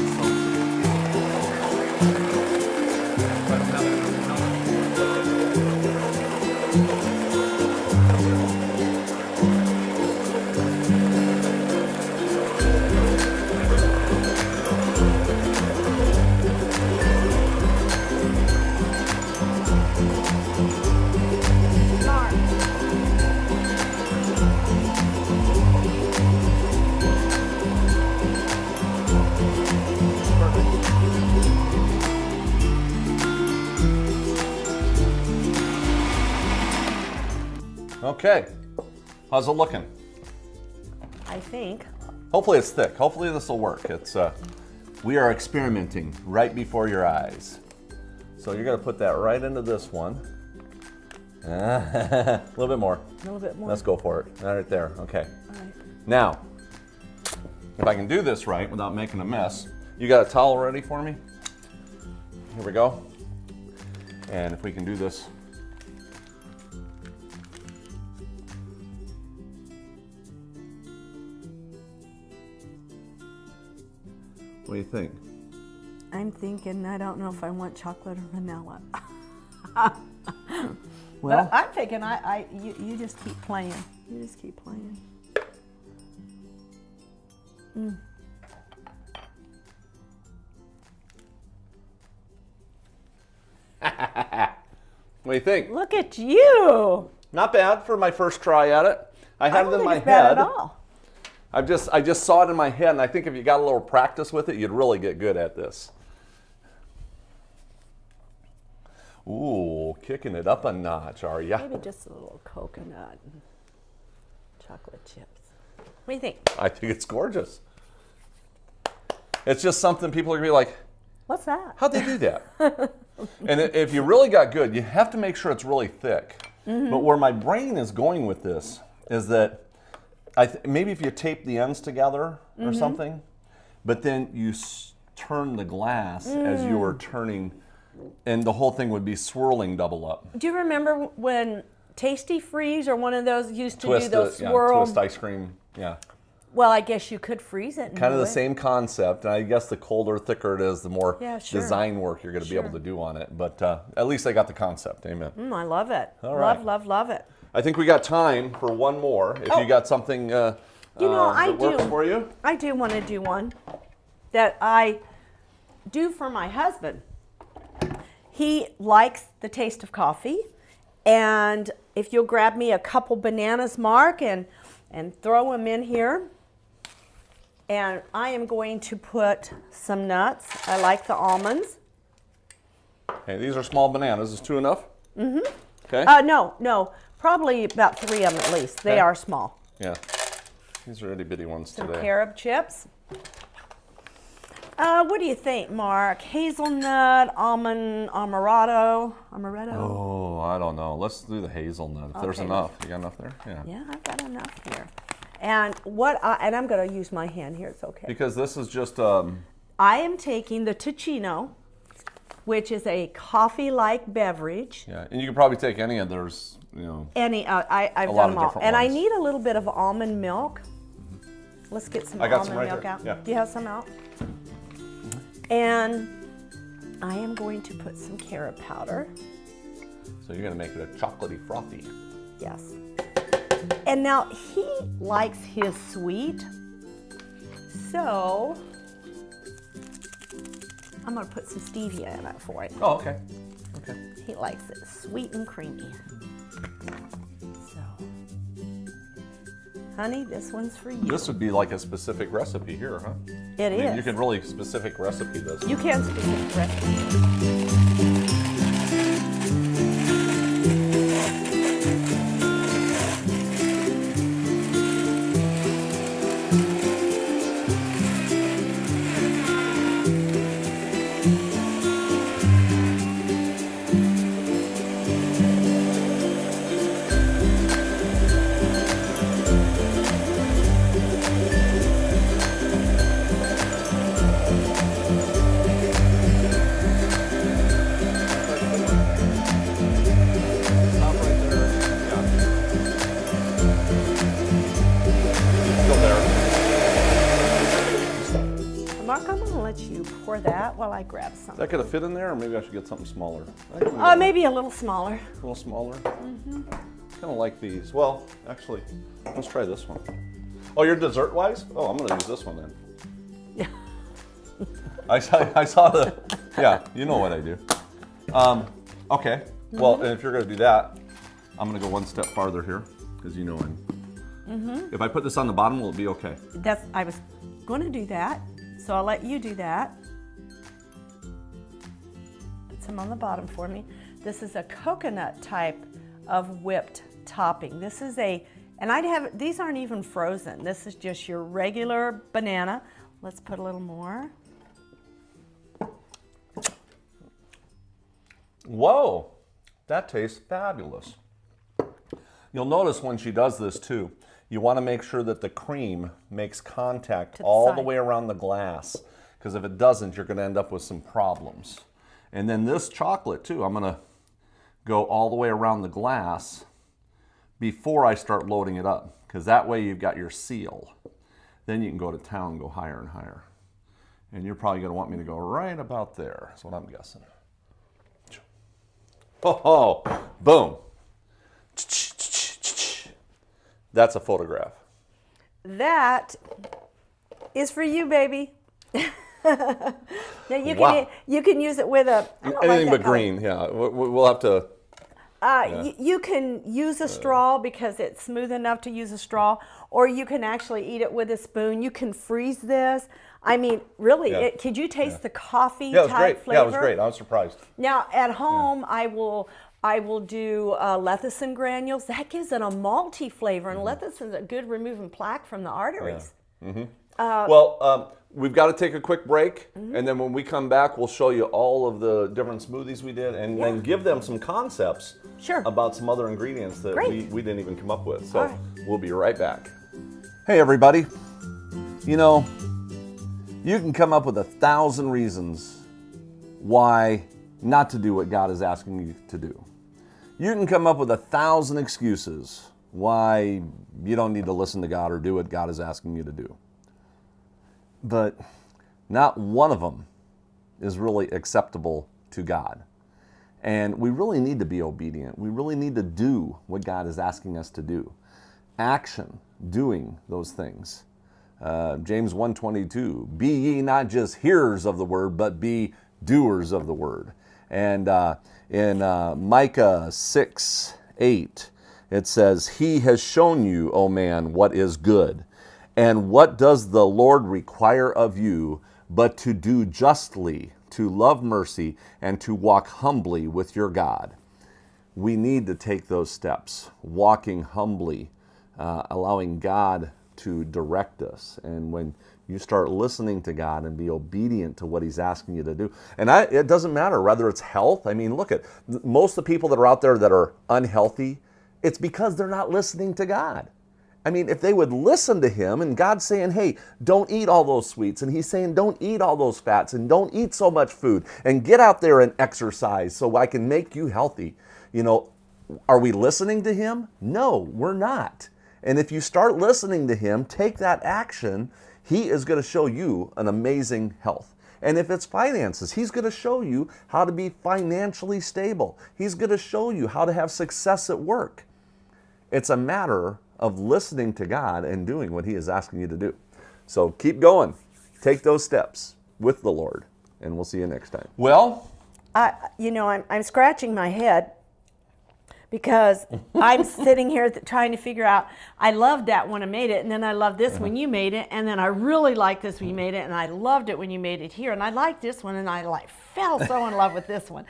Okay, how's it looking? I think. Hopefully it's thick. Hopefully this will work. We are experimenting right before your eyes. So you're gonna put that right into this one. A little bit more. A little bit more. Let's go for it. Right there. Okay. All right. Now, if I can do this right without making a mess, you got a towel ready for me? Here we go. And if we can do this. What do you think? I'm thinking, I don't know if I want chocolate or vanilla. Well, but I'm thinking, you just keep playing. You just keep playing. What do you think? Look at you. Not bad for my first try at it. I had I it don't in think my it's bad head. at all. I just saw it in my head, and I think if you got a little practice with it, you'd really get good at this. Ooh, kicking it up a notch, are ya? Maybe just a little coconut and chocolate chips. What do you think? I think it's gorgeous. It's just something people are going to be like, What's that? how'd they do that? And if you really got good, you have to make sure it's really thick. But where my brain is going with this is that maybe if you tape the ends together or something, but then you turn the glass as you were turning, and the whole thing would be swirling double up. Do you remember when Tasty Freeze or one of those used to do Twist, those yeah, swirl? twist ice cream, yeah. Well, I guess you could freeze it. And Kind of do the it. same concept, and I guess the colder, thicker it is, the more Yeah, sure. design work you're going to be able to do on it. But at least I got the concept. Amen. I love it. All right. Love it. I think we got time for one more. If you got something I that works do. for you. I do want to do one that I do for my husband. He likes the taste of coffee, and if you'll grab me a couple bananas, Mark, and throw them in here. And I am going to put some nuts. I like the almonds. Okay, these are small bananas. Is 2 enough? Mm-hmm. Okay. No, probably about 3 of them at least. They Okay. are small. Yeah. These are itty bitty ones Some today. carob chips. What do you think, Mark? Hazelnut, almond, amaretto. Oh, I don't know. Let's do the hazelnut. If there's Okay. enough. You got enough there? Yeah. Yeah, I've got enough here. And I'm going to use my hand here. It's okay. Because this is just I am taking the Ticino, which is a coffee-like beverage. yeah, and you can probably take any of theirs, I've lot done of them all. different And I ones. need a little bit of almond milk. Let's get some I got almond some right milk here, out. yeah. Do you have some out? And I am going to put some carob powder. So you're going to make it a chocolatey frothy. Yes. And now he likes his sweet. So I'm going to put some stevia in it for him. Oh, okay. Okay. He likes it sweet and creamy. So, honey, this one's for you. This would be like a specific recipe here, huh? It I mean, is. you could really specific recipe this. You can specific recipe. Stop right there. Yeah. Still there. Mark, I'm going to let you pour that while I grab some. Is that going to fit in there, or maybe I should get something smaller? I think we Maybe a little smaller. a little smaller. Kind of like these. Well, actually, let's try this one. Oh, you're dessert-wise? Oh, I'm going to use this one then. Yeah. I saw the, yeah, you know what I do. Okay, well, and if you're going to do that, I'm going to go one step farther here, because you know if I put this on the bottom, will it be okay? I was going to do that, so I'll let you do that. Put some on the bottom for me. This is a coconut type of whipped topping. This is these aren't even frozen. This is just your regular banana. Let's put a little more. Whoa, that tastes fabulous. You'll notice when she does this too, you want to make sure that the cream makes contact all the side. way around the glass, because if it doesn't, you're going to end up with some problems. And then this chocolate too, I'm going to go all the way around the glass before I start loading it up, because that way you've got your seal. Then you can go to town and go higher and higher. And you're probably going to want me to go right about there, is what I'm guessing. Oh, boom. That's a photograph. That is for you, baby. Now Wow. you can use it with a I don't like Anything that but color. green, yeah. We'll have to. You can use a straw because it's smooth enough to use a straw, or you can actually eat it with a spoon. You can freeze this. I mean, really, Yeah. could you taste the coffee Yeah, it was type great. flavor? Yeah, it was great. I was surprised. Now at home, I will do lecithin granules. That gives it a malty flavor, and lecithin's a good removing plaque from the arteries. Well, we've got to take a quick break, and then when we come back, we'll show you all of the different smoothies we did, and then give them some concepts Sure. about some other ingredients that Great. we didn't even come up with. So All right. we'll be right back. Hey, everybody. You know, you can come up with 1,000 reasons why not to do what God is asking you to do. You can come up with 1,000 excuses why you don't need to listen to God or do what God is asking you to do. But not one of them is really acceptable to God. And we really need to be obedient. We really need to do what God is asking us to do. Action, doing those things. James 1:22, be ye not just hearers of the word, but be doers of the word. And in Micah 6:8, it says, he has shown you, O man, what is good. And what does the Lord require of you, but to do justly, to love mercy, and to walk humbly with your God? We need to take those steps, walking humbly, allowing God to direct us. And when you start listening to God and be obedient to what He's asking you to do, and it doesn't matter whether it's health. I mean, look at most of the people that are out there that are unhealthy, it's because they're not listening to God. I mean, if they would listen to Him, and God's saying, hey, don't eat all those sweets, and He's saying, don't eat all those fats, and don't eat so much food, and get out there and exercise so I can make you healthy. You know, are we listening to Him? No, we're not. And if you start listening to Him, take that action, He is going to show you an amazing health. And if it's finances, He's going to show you how to be financially stable. He's going to show you how to have success at work. It's a matter of listening to God and doing what He is asking you to do. So keep going. Take those steps with the Lord, and we'll see you next time. Well, I'm scratching my head because I'm sitting here trying to figure out, I loved that when I made it, and then I loved this when you made it, and then I really liked this when you made it, and I loved it when you made it here, and I liked this one, and I fell so in love with this one.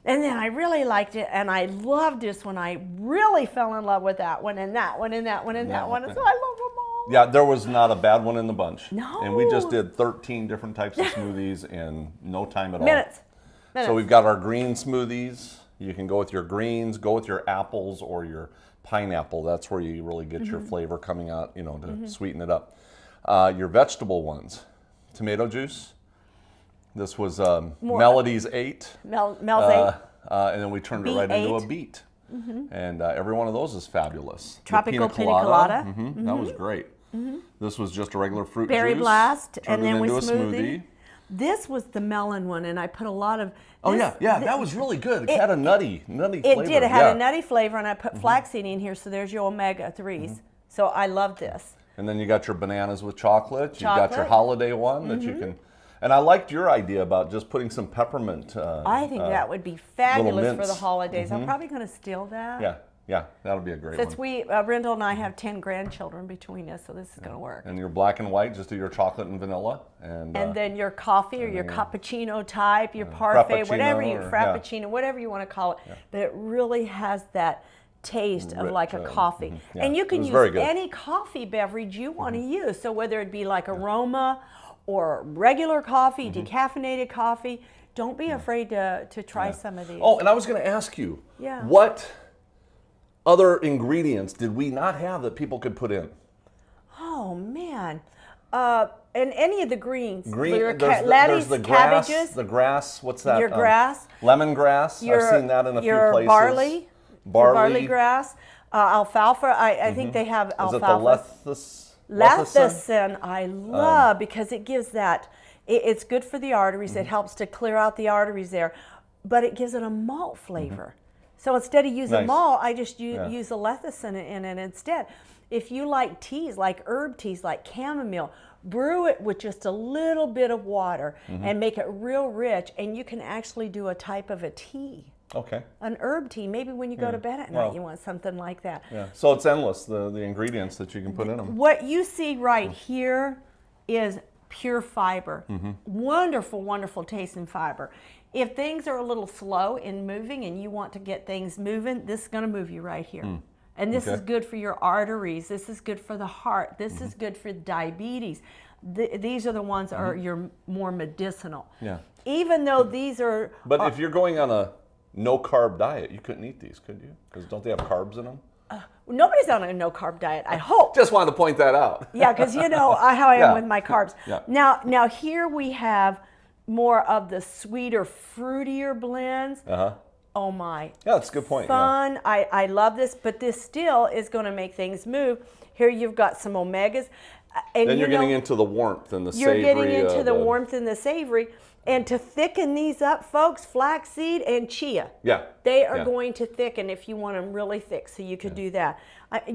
And then I really liked it, and I loved this one. I really fell in love with that one, and that one, and that one, and that one, and so I love them all. yeah, there was not a bad one in the bunch. No. And we just did 13 different types of smoothies in no time at all. Minutes. So we've got our green smoothies. You can go with your greens, go with your apples or your pineapple. That's where you really get your flavor coming out, to sweeten it up. Your vegetable ones, tomato juice. This was Melody's 8. Mel's 8. And then we turned it right into a B8. beet. And every one of those is fabulous. The Tropical pina colada. That was great. This was just a regular fruit Berry juice. blast, Turned and then it we into a smoothie. This was the melon one, and I put a lot of. That was really good. It had a nutty flavor. It did. It had a nutty flavor, and I put flaxseed in here, so there's your omega-3s. So I love this. And then you got your bananas with chocolate. You've got your holiday one that you can. And I liked your idea about just putting some peppermint. I think that would be fabulous for mints. the holidays. I'm probably going to steal that. Yeah, that'll be a great Since one. Brindle and I have 10 grandchildren between us, so this is going to work. And your black and white, just do your chocolate and vanilla. And then your coffee or your cappuccino type, your parfait, frappuccino, whatever you want to call it. Yeah. But it really has that taste of like a coffee. Yeah, and you can use any coffee beverage you want to use. So whether it be like aroma or regular coffee, decaffeinated coffee, don't be afraid to try some of these. Oh, and I was going to ask you, what other ingredients did we not have that people could put in? Oh, man. And any of the greens. There's the grass, cabbages. What's that? Your grass. Lemongrass. I've seen that in a few places. Barley. Barley grass. Alfalfa. I think they have alfalfa. Is it the lecithin I love because it gives that, it's good for the arteries. It helps to clear out the arteries there, but it gives it a malt flavor. So instead of using Nice. malt, I just use the lecithin in it instead. If you like teas, like herb teas, like chamomile, brew it with just a little bit of water and make it real rich, and you can actually do a type of a tea. Okay. An herb tea. Maybe when you go to bed at night, you want something like that. Yeah. So it's endless, the ingredients that you can put in them. What you see right here is pure fiber. Wonderful, wonderful tasting fiber. If things are a little slow in moving and you want to get things moving, this is going to move you right here. And this is good for your arteries. This is good for the heart. This is good for diabetes. These are the ones that are your more medicinal. Yeah. Even though these are... But if you're going on a no-carb diet, you couldn't eat these, could you? Because don't they have carbs in them? Nobody's on a no-carb diet, I hope. Just wanted to point that out. Yeah, because you know how I am Yeah. with my carbs. Yeah. Now here we have more of the sweeter, fruitier blends. Oh my. Yeah, that's a good point. Fun. I love this, but this still is going to make things move. Here you've got some omegas. And Then you're getting into the warmth and the you're savory. getting into the warmth and the savory. And to thicken these up, folks, flaxseed and chia. Yeah. They are going to thicken if you want them really thick, so you could do that.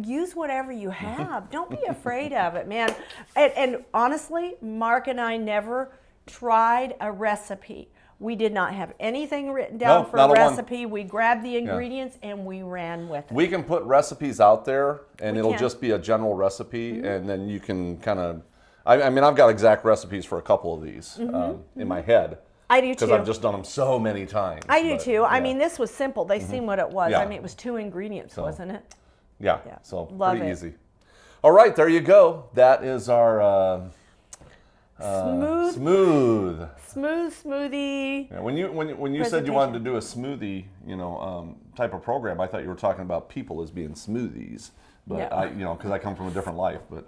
Use whatever you have. Don't be afraid of it, man. And honestly, Mark and I never tried a recipe. We did not have anything written down for a recipe. We grabbed the ingredients and we ran with it. We can put recipes out there, and it'll can. just be a general recipe, and then you can kind of... I mean, I've got exact recipes for a couple of these in my head. I do too. Because I've just done them so many times. I do too. I mean, this was simple. They seen what it was. Yeah. I mean, it was 2 ingredients, wasn't it? Yeah, so Love pretty it. easy. All right, there you go. That is our smooth. Smooth smoothie. Yeah, when you said you wanted to do a smoothie, type of program, I thought you were talking about people as being smoothies. But No. because I come from a different life. But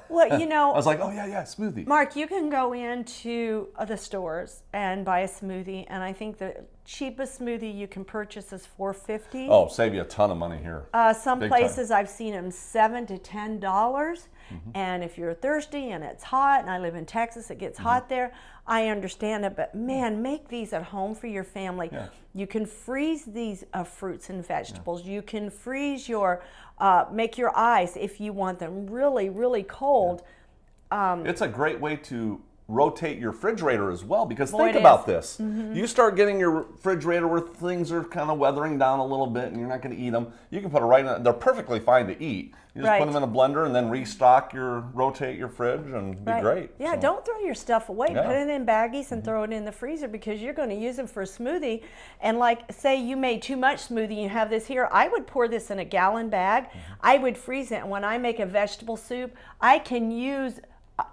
Well, I was like, oh yeah, smoothie. Mark, you can go into the stores and buy a smoothie, and I think the cheapest smoothie you can purchase is $4.50. Oh, save you a ton of money here. Some Big places I've seen them $7 to $10. And if you're thirsty and it's hot, and I live in Texas, it gets hot there, I understand it. But man, make these at home for your family. Yeah. You can freeze these fruits and vegetables. You can freeze your, make your ice if you want them really, really cold. It's a great way to rotate your refrigerator as well, because Boy, think it about is. this. You start getting your refrigerator where things are kind of weathering down a little bit and you're not going to eat them. You can put it right in. They're perfectly fine to eat. You just Right. put them in a blender and then rotate your fridge and be great. Yeah, So, don't throw your stuff away. Yeah. Put it in baggies and throw it in the freezer, because you're going to use them for a smoothie. And like, say you made too much smoothie and you have this here, I would pour this in a gallon bag. I would freeze it. And when I make a vegetable soup, I can use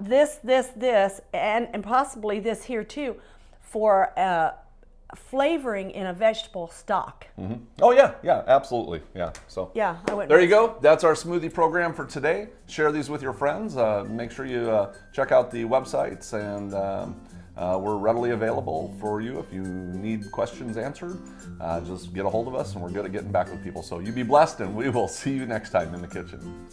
this, and possibly this here too, for flavoring in a vegetable stock. Oh yeah, absolutely. Yeah. So Yeah, I wouldn't. there you go. That's our smoothie program for today. Share these with your friends. Make sure you check out the websites, and we're readily available for you if you need questions answered. Just get a hold of us, and we're good at getting back with people. So you be blessed, and we will see you next time in the kitchen.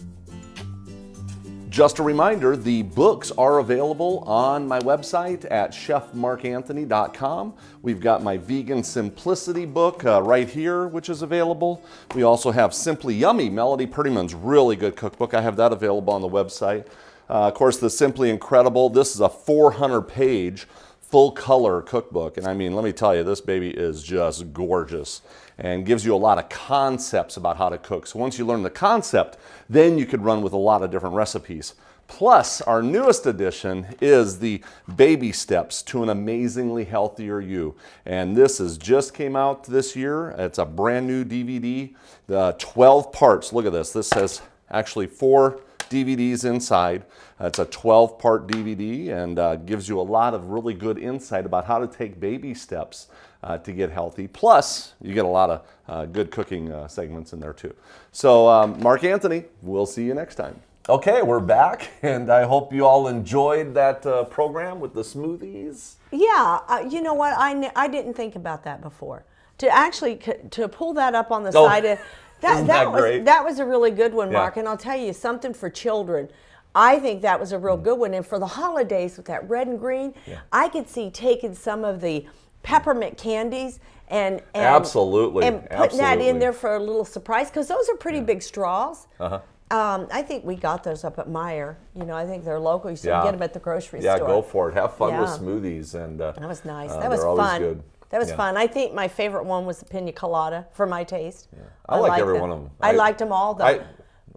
Just a reminder, the books are available on my website at chefmarkanthony.com. We've got my Vegan Simplicity book right here, which is available. We also have Simply Yummy, Melody Prettyman's really good cookbook. I have that available on the website. Of course, the Simply Incredible. This is a 400-page full color cookbook. And I mean, let me tell you, this baby is just gorgeous and gives you a lot of concepts about how to cook. So once you learn the concept, then you could run with a lot of different recipes. Plus, our newest addition is the Baby Steps to an Amazingly Healthier You. And this just came out this year. It's a brand new DVD, 12 parts. Look at this. This has actually 4 DVDs inside. It's a 12-part DVD, and gives you a lot of really good insight about how to take baby steps to get healthy. Plus, you get a lot of good cooking segments in there too. So, Mark Anthony, we'll see you next time. Okay, we're back, and I hope you all enjoyed that program with the smoothies. Yeah, you know what? I didn't think about that before. To actually to pull that up on the side of Isn't that great? that was a really good one, Yeah. Mark. And I'll tell you something for children. I think that was a real good one. And for the holidays with that red and green, I could see taking some of the peppermint candies and Absolutely. and putting that Absolutely. in there for a little surprise, because those are pretty big straws. Uh-huh. I think we got those up at Meijer. You know, I think they're local. You still Yeah. get them at the grocery Yeah, store. go for it. Have fun with Yeah. smoothies. And That was nice. That was they're always fun. good. That was Yeah. fun. I think my favorite one was the pina colada for my taste. I like liked every them. one of them. I liked them all though.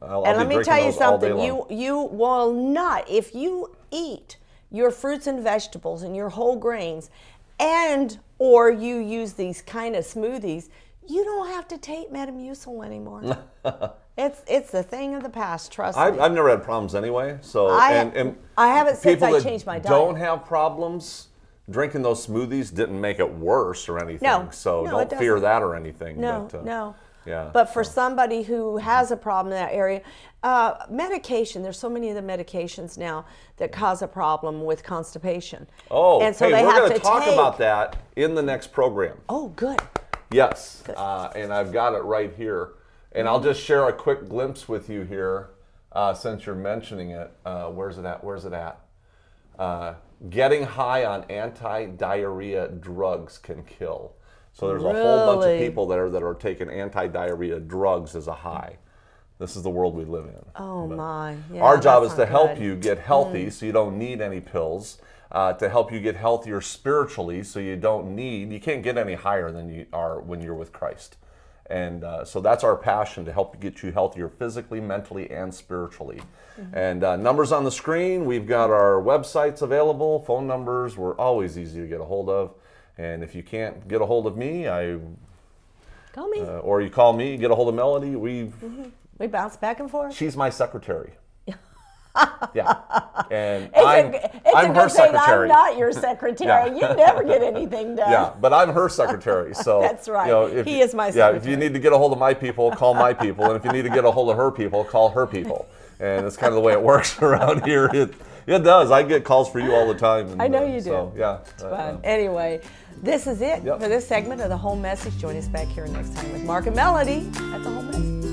I'll And be let me drinking tell you those all day something. long. You will not, if you eat your fruits and vegetables and your whole grains, and or you use these kind of smoothies, you don't have to take Metamucil anymore. It's the thing of the past. Trust me. I've never had problems anyway. So I haven't since people I that changed my diet. don't have problems drinking those smoothies didn't make it worse or anything. No. So No, it don't fear doesn't. that or anything. No, but, no. Yeah. But for somebody who has a problem in that area, medication, there's so many of the medications now that cause a problem with constipation. Oh, and so hey, they we're have going to to talk take- about that in the next program. Oh, good. Yes, and I've got it right here. And I'll just share a quick glimpse with you here, since you're mentioning it. Where's it at? Where's it at? Getting high on anti-diarrhea drugs can kill. So there's a whole bunch of Really? people that are taking anti-diarrhea drugs as a high. This is the world we live in. Oh, But my. Yeah, our job that's is to not help good. you get healthy so you don't need any pills, to help you get healthier spiritually so you can't get any higher than you are when you're with Christ. And so that's our passion, to help get you healthier physically, mentally, and spiritually. And numbers on the screen. We've got our websites available, phone numbers. We're always easy to get a hold of. And if you can't get a hold of me, Call me. or you call me, get a hold of Melody. We bounce back and forth. She's my secretary. Yeah, and It's I'm a her good thing secretary. I'm not your secretary. Yeah. You never get anything done. Yeah, but I'm her secretary. So That's right. You know, He is my Yeah, if you secretary. need to get a hold of my people, call my people, and if you need to get a hold of her people, call her people. And it's kind of the way it works around here. It does. I get calls for you all the time. And, I know you do. So, yeah. Fun. Anyway, this is it Yep. for this segment of The Whole Message. Join us back here next time with Mark and Melody at The Whole Message.